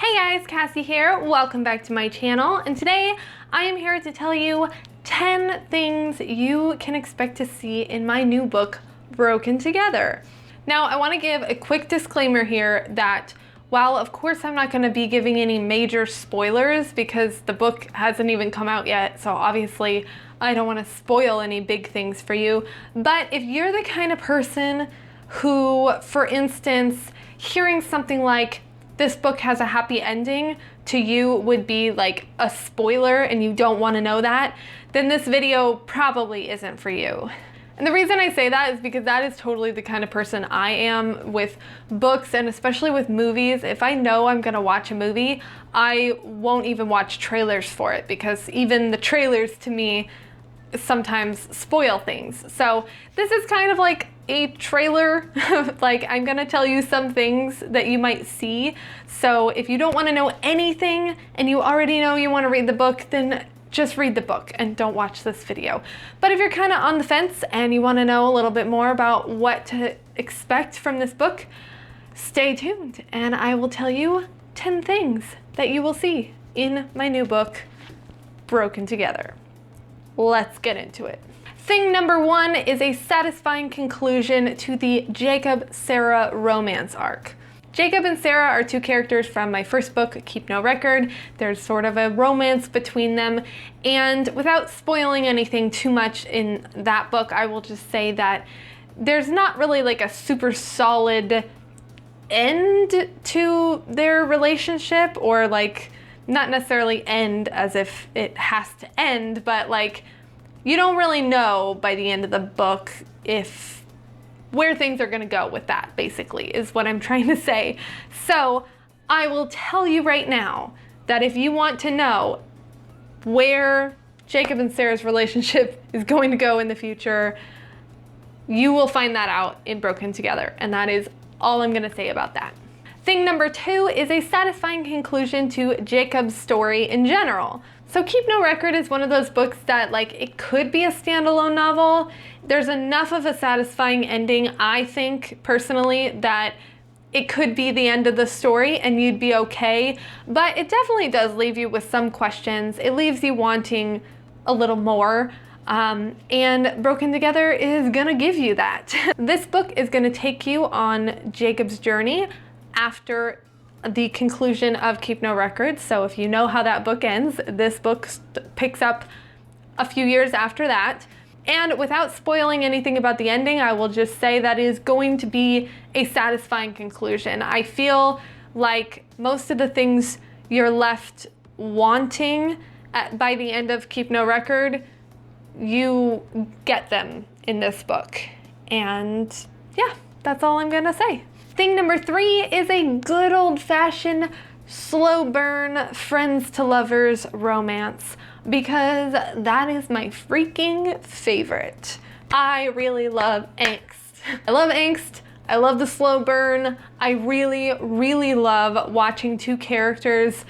Hey guys, Cassie here. Welcome back to my channel, and today I am here to tell you 10 things you can expect to see in my new book, Broken Together. Now, I want to give a quick disclaimer here that while of course I'm not going to be giving any major spoilers because the book hasn't even come out yet, so obviously I don't want to spoil any big things for you, but if you're the kind of person who, for instance, hearing something like this book has a happy ending to you would be like a spoiler and you don't want to know that, then this video probably isn't for you. And the reason I say that is because that is totally the kind of person I am with books, and especially with movies. If I know I'm gonna watch a movie, I won't even watch trailers for it because even the trailers to me sometimes spoil things. So this is kind of like a trailer. Like, I'm gonna tell you some things that you might see. So if you don't want to know anything and you already know you want to read the book, then just read the book and don't watch this video. But if you're kind of on the fence and you want to know a little bit more about what to expect from this book, stay tuned and I will tell you 10 things that you will see in my new book, Broken Together. Let's get into it. Thing number one is a satisfying conclusion to the Jacob-Sarah romance arc. Jacob and Sarah are two characters from my first book, Keep No Record. There's sort of a romance between them, and without spoiling anything too much in that book, I will just say that there's not really like a super solid end to their relationship, or like not necessarily end as if it has to end, but like you don't really know by the end of the book where things are gonna go with that, basically, is what I'm trying to say. So I will tell you right now that if you want to know where Jacob and Sarah's relationship is going to go in the future, you will find that out in Broken Together, and that is all I'm gonna say about that. Thing number two is a satisfying conclusion to Jacob's story in general. So Keep No Record is one of those books that, like, it could be a standalone novel. There's enough of a satisfying ending, I think, personally, that it could be the end of the story and you'd be okay. But it definitely does leave you with some questions. It leaves you wanting a little more. And Broken Together is gonna give you that. This book is gonna take you on Jacob's journey after the conclusion of Keep No Record. So if you know how that book ends, this book picks up a few years after that. And without spoiling anything about the ending, I will just say that is going to be a satisfying conclusion. I feel like most of the things you're left wanting by the end of Keep No Record, you get them in this book. And yeah, that's all I'm gonna say. Thing number three is a good old-fashioned slow burn friends to lovers romance, because that is my freaking favorite. I really love angst. I love angst. I love the slow burn. I really, really love watching two characters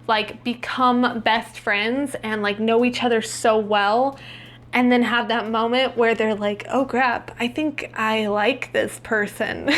like become best friends and like know each other so well, and then have that moment where they're like, oh crap, I think I like this person.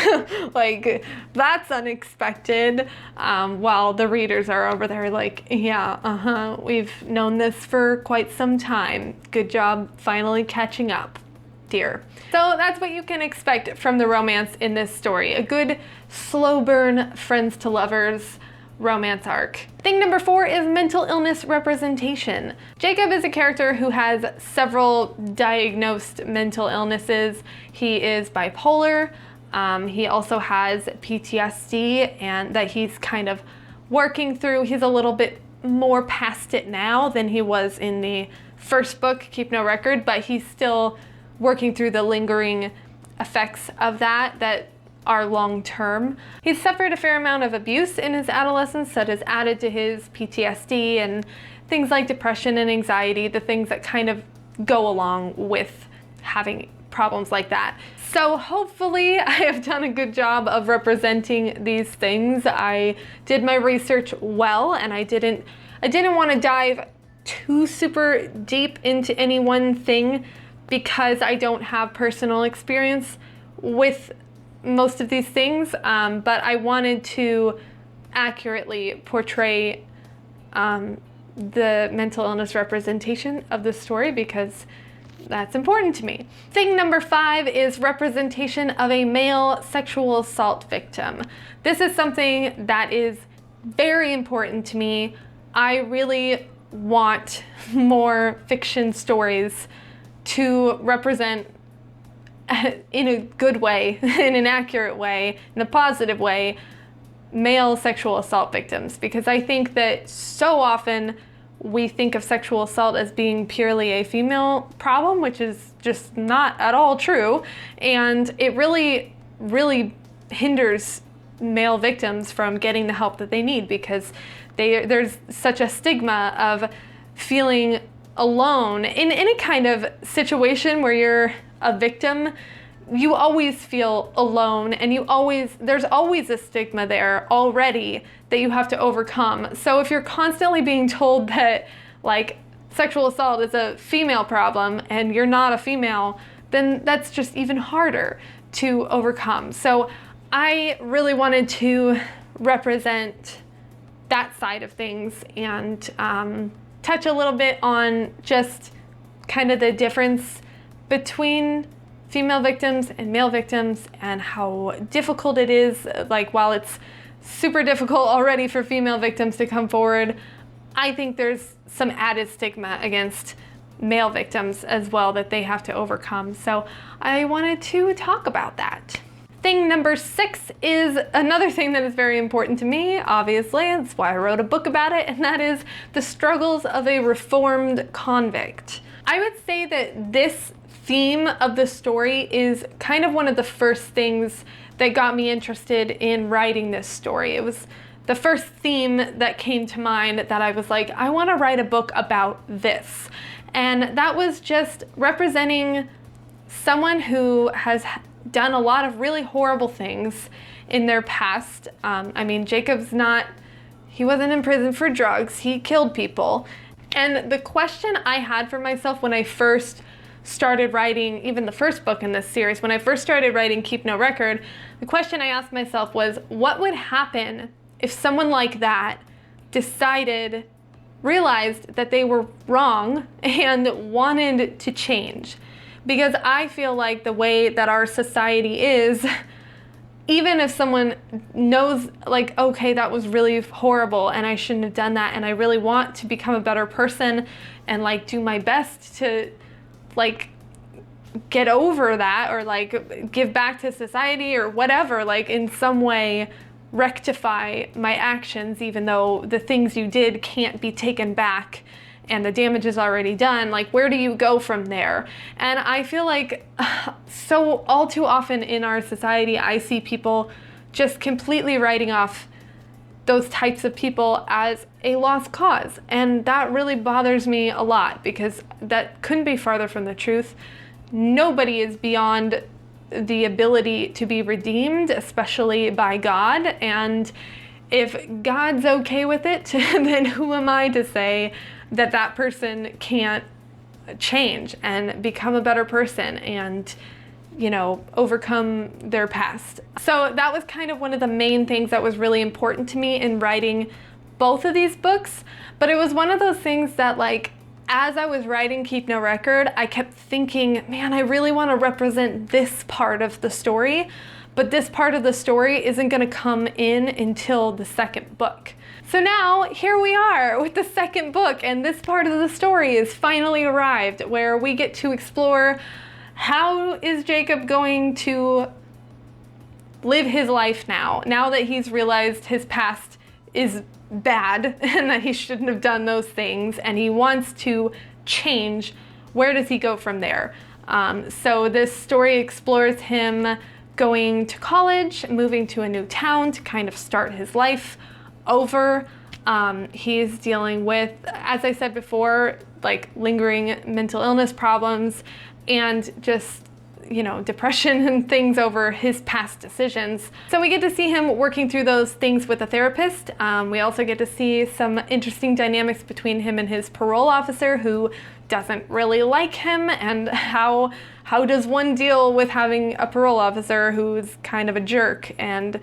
Like, that's unexpected. While the readers are over there like, yeah, we've known this for quite some time. Good job finally catching up, dear. So that's what you can expect from the romance in this story. A good slow burn friends to lovers romance arc. Thing number four is mental illness representation. Jacob is a character who has several diagnosed mental illnesses. He is bipolar. He also has PTSD, and that he's kind of working through. He's a little bit more past it now than he was in the first book, Keep No Record, but he's still working through the lingering effects of that are long-term. He's suffered a fair amount of abuse in his adolescence that has added to his PTSD and things like depression and anxiety, the things that kind of go along with having problems like that. So hopefully I have done a good job of representing these things. I did my research well, and I didn't want to dive too super deep into any one thing because I don't have personal experience with most of these things, but I wanted to accurately portray the mental illness representation of the story, because that's important to me. Thing number 5 is representation of a male sexual assault victim. This is something that is very important to me. I really want more fiction stories to represent in a good way, in an accurate way, in a positive way, male sexual assault victims, because I think that so often we think of sexual assault as being purely a female problem, which is just not at all true. And it really, really hinders male victims from getting the help that they need, because there's such a stigma of feeling alone. In any kind of situation where you're a victim, you always feel alone, and there's always a stigma there already that you have to overcome. So if you're constantly being told that like sexual assault is a female problem and you're not a female, then that's just even harder to overcome. So I really wanted to represent that side of things and touch a little bit on just kind of the difference between female victims and male victims, and how difficult it is. Like, while it's super difficult already for female victims to come forward, I think there's some added stigma against male victims as well that they have to overcome. So I wanted to talk about that. Thing number 6 is another thing that is very important to me, obviously. That's why I wrote a book about it, and that is the struggles of a reformed convict. I would say that this theme of the story is kind of one of the first things that got me interested in writing this story. It was the first theme that came to mind that I was like, I want to write a book about this. And that was just representing someone who has done a lot of really horrible things in their past. I mean, he wasn't in prison for drugs, he killed people. And the question I had for myself when I first started writing, even the first book in this series, when I first started writing Keep No Record, the question I asked myself was, what would happen if someone like that realized that they were wrong and wanted to change? Because I feel like the way that our society is, even if someone knows, like, okay, that was really horrible and I shouldn't have done that, and I really want to become a better person and like do my best to like get over that, or like give back to society or whatever, like in some way rectify my actions, even though the things you did can't be taken back and the damage is already done, like where do you go from there? And I feel like so all too often in our society, I see people just completely writing off those types of people as a lost cause. And that really bothers me a lot, because that couldn't be farther from the truth. Nobody is beyond the ability to be redeemed, especially by God. And if God's okay with it, then who am I to say that that person can't change and become a better person and, you know, overcome their past? So that was kind of one of the main things that was really important to me in writing both of these books. But it was one of those things that, like, as I was writing Keep No Record, I kept thinking, man, I really want to represent this part of the story, but this part of the story isn't going to come in until the second book. So now here we are with the second book, and this part of the story is finally arrived, where we get to explore how is Jacob going to live his life now that he's realized his past is bad and that he shouldn't have done those things, and he wants to change. Where does he go from there? So this story explores him going to college, moving to a new town to kind of start his life over. He's dealing with, as I said before, like lingering mental illness problems and just, you know, depression and things over his past decisions. So we get to see him working through those things with a therapist. We also get to see some interesting dynamics between him and his parole officer, who doesn't really like him, and how does one deal with having a parole officer who's kind of a jerk and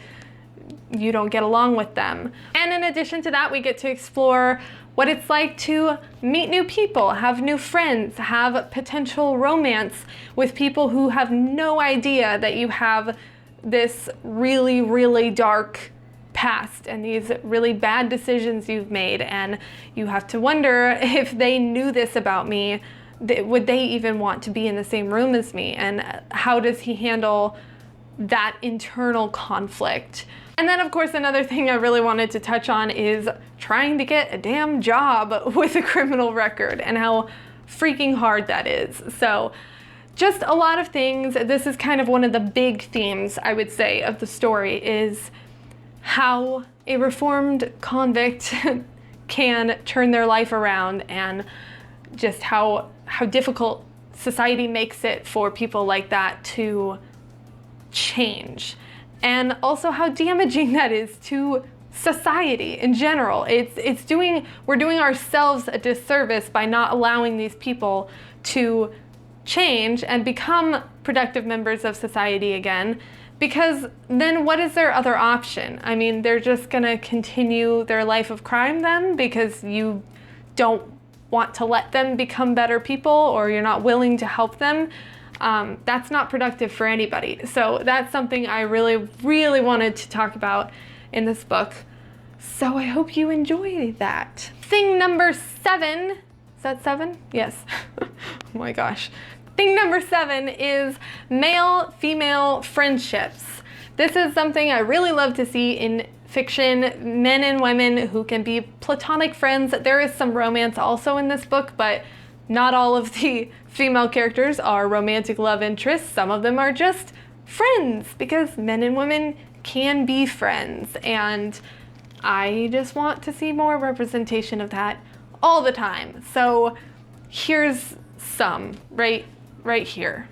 you don't get along with them. And in addition to that, we get to explore what it's like to meet new people, have new friends, have potential romance with people who have no idea that you have this really, really dark past and these really bad decisions you've made, and you have to wonder if they knew this about me, would they even want to be in the same room as me, and how does he handle that internal conflict. And then of course another thing I really wanted to touch on is trying to get a damn job with a criminal record and how freaking hard that is. So just a lot of things. This is kind of one of the big themes, I would say, of the story, is how a reformed convict can turn their life around, and just how difficult society makes it for people like that to change, and also how damaging that is to society in general. We're doing ourselves a disservice by not allowing these people to change and become productive members of society again, because then what is their other option? I mean, they're just gonna continue their life of crime then, because you don't want to let them become better people, or you're not willing to help them. That's not productive for anybody. So that's something I really, really wanted to talk about in this book. So I hope you enjoy that. Thing number 7, is that 7? Yes. Oh my gosh. Thing number 7 is male-female friendships. This is something I really love to see in fiction, men and women who can be platonic friends. There is some romance also in this book, but not all of the female characters are romantic love interests. Some of them are just friends, because men and women can be friends, and I just want to see more representation of that all the time. So here's some right here.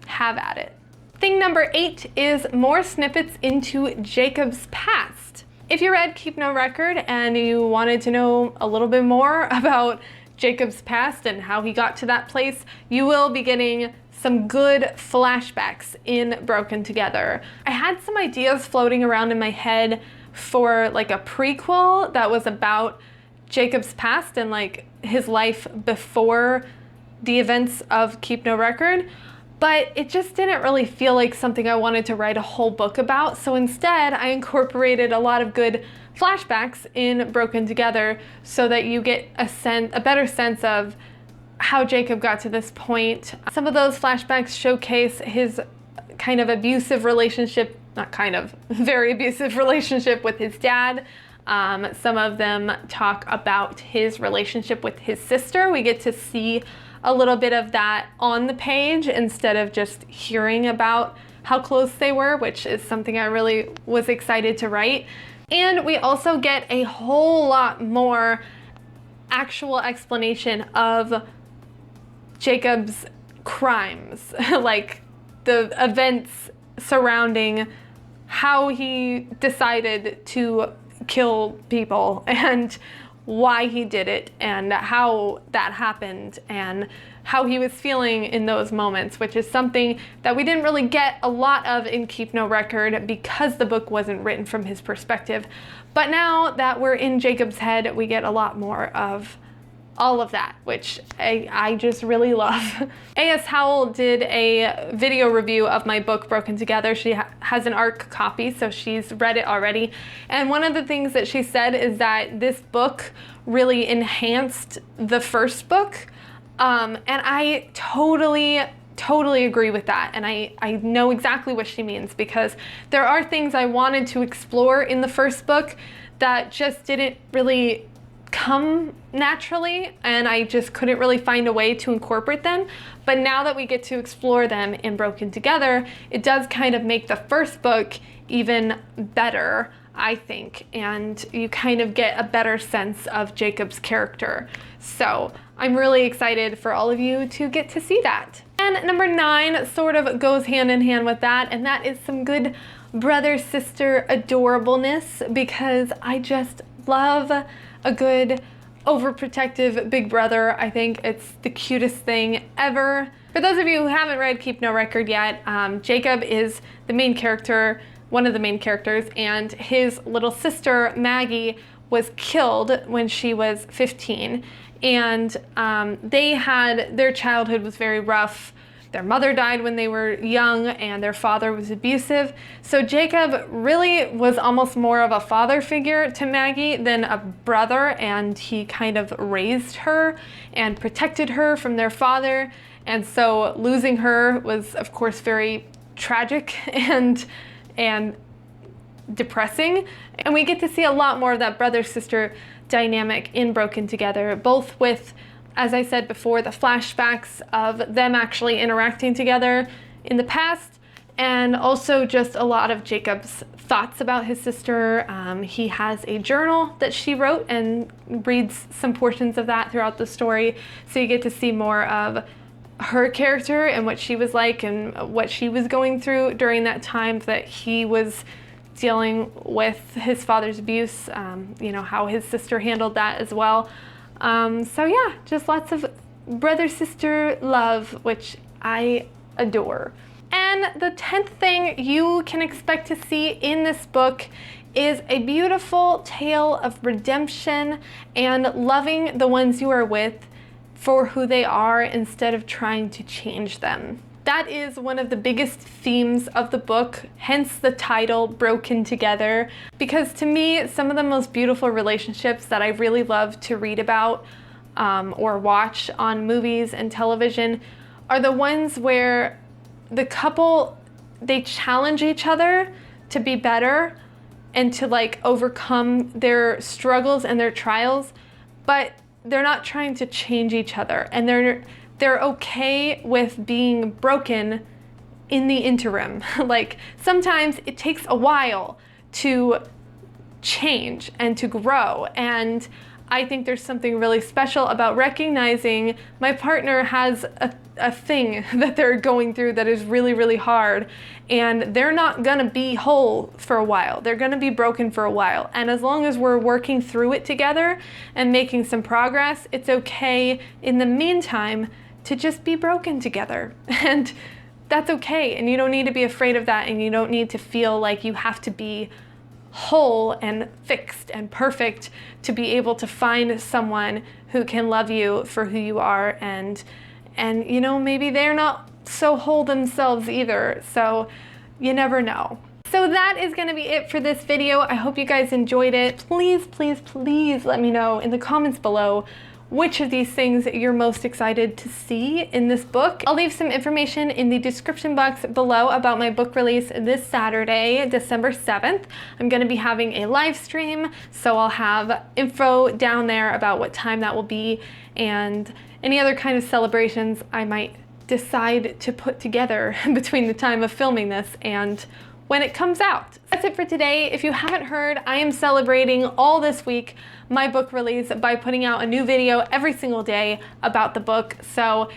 Have at it. Thing number 8 is more snippets into Jacob's past. If you read Keep No Record and you wanted to know a little bit more about Jacob's past and how he got to that place, you will be getting some good flashbacks in Broken Together. I had some ideas floating around in my head for like a prequel that was about Jacob's past and like his life before the events of Keep No Record, but it just didn't really feel like something I wanted to write a whole book about. So instead, I incorporated a lot of good flashbacks in Broken Together so that you get a better sense of how Jacob got to this point. Some of those flashbacks showcase his kind of abusive relationship, not kind of, very abusive relationship with his dad. Some of them talk about his relationship with his sister. We get to see a little bit of that on the page instead of just hearing about how close they were, which is something I really was excited to write. And we also get a whole lot more actual explanation of Jacob's crimes, like the events surrounding how he decided to kill people and why he did it and how that happened and how he was feeling in those moments, which is something that we didn't really get a lot of in Keep No Record because the book wasn't written from his perspective. But now that we're in Jacob's head, we get a lot more of all of that, which I just really love. A.S. Howell did a video review of my book, Broken Together. She has an ARC copy, so she's read it already. And one of the things that she said is that this book really enhanced the first book. And I totally agree with that. And I know exactly what she means, because there are things I wanted to explore in the first book that just didn't really come naturally, and I just couldn't really find a way to incorporate them. But now that we get to explore them in Broken Together, it does kind of make the first book even better, I think, and you kind of get a better sense of Jacob's character. So I'm really excited for all of you to get to see that. And number 9 sort of goes hand in hand with that, and that is some good brother-sister adorableness, because I just love a good overprotective big brother. I think it's the cutest thing ever. For those of you who haven't read Keep No Record yet, Jacob is the main character. one of the main characters, and his little sister, Maggie, was killed when she was 15. And their childhood was very rough. Their mother died when they were young, and their father was abusive. So Jacob really was almost more of a father figure to Maggie than a brother, and he kind of raised her and protected her from their father. And so losing her was, of course, very tragic and depressing. And we get to see a lot more of that brother-sister dynamic in Broken Together, both with, as I said before, the flashbacks of them actually interacting together in the past, and also just a lot of Jacob's thoughts about his sister. He has a journal that she wrote and reads some portions of that throughout the story, so you get to see more of her character and what she was like and what she was going through during that time that he was dealing with his father's abuse, how his sister handled that as well. So yeah, just lots of brother-sister love, which I adore. And the 10th thing you can expect to see in this book is a beautiful tale of redemption and loving the ones you are with for who they are instead of trying to change them. That is one of the biggest themes of the book, hence the title, Broken Together, because to me, some of the most beautiful relationships that I really love to read about or watch on movies and television are the ones where the couple, they challenge each other to be better and to overcome their struggles and their trials, but they're not trying to change each other, and they're okay with being broken in the interim. Sometimes it takes a while to change and to grow, and I think there's something really special about recognizing my partner has a thing that they're going through that is really, really hard, and they're not gonna be whole for a while. They're gonna be broken for a while, and as long as we're working through it together and making some progress, it's okay in the meantime to just be broken together. And that's okay, and you don't need to be afraid of that, and you don't need to feel like you have to be whole and fixed and perfect to be able to find someone who can love you for who you are, and maybe they're not so whole themselves either, so you never know. So that is going to be it for this video. I hope you guys enjoyed it. Please, please, please let me know in the comments below which of these things you're most excited to see in this book. I'll leave some information in the description box below about my book release this Saturday, December 7th. I'm gonna be having a live stream, so I'll have info down there about what time that will be and any other kind of celebrations I might decide to put together between the time of filming this and when it comes out. That's it for today. If you haven't heard, I am celebrating all this week my book release by putting out a new video every single day about the book. So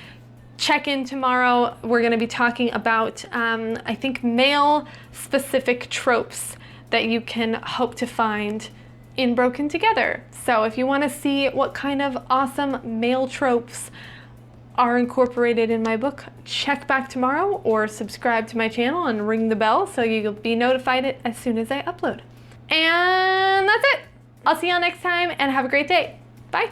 check in tomorrow. We're gonna be talking about, I think, male-specific tropes that you can hope to find in Broken Together. So if you wanna see what kind of awesome male tropes are incorporated in my book, check back tomorrow or subscribe to my channel and ring the bell so you'll be notified as soon as I upload. And that's it. I'll see y'all next time and have a great day. Bye.